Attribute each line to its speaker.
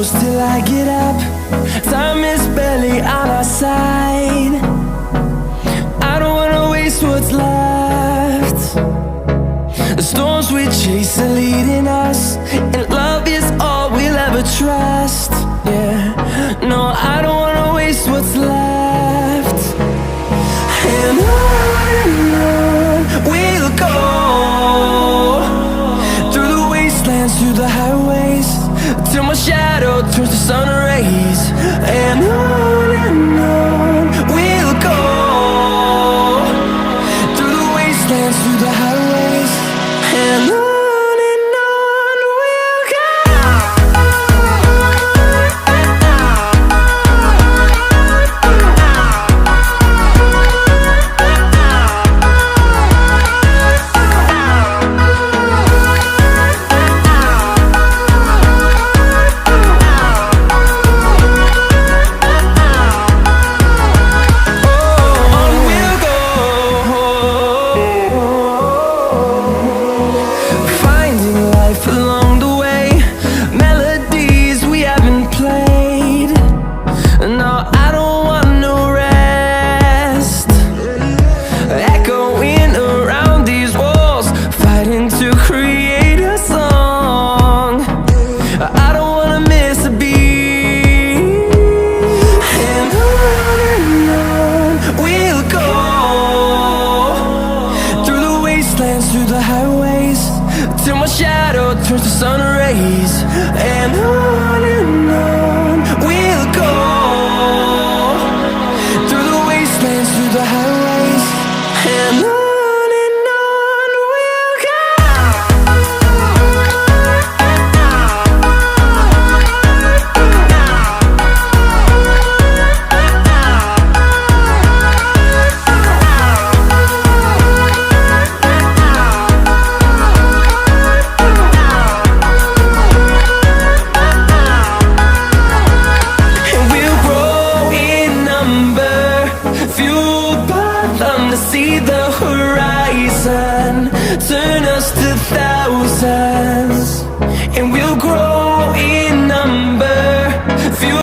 Speaker 1: close till I get up. Time is barely on our side. I don't wanna waste what's left. The storms we chase are leading us, and love is all we'll ever trust. Yeah, no, I don't wanna waste what's left. And on we'll go, through the wastelands, through the highways, till my shadow turns to sun rays. And on we'll go, through the wastelands, through the highways, and on we'll go. Through the highways, till my shadow turns to sun rays. And on we'll go, through the wastelands, through the highways, and on we'll go. See the horizon, turn us to thousands.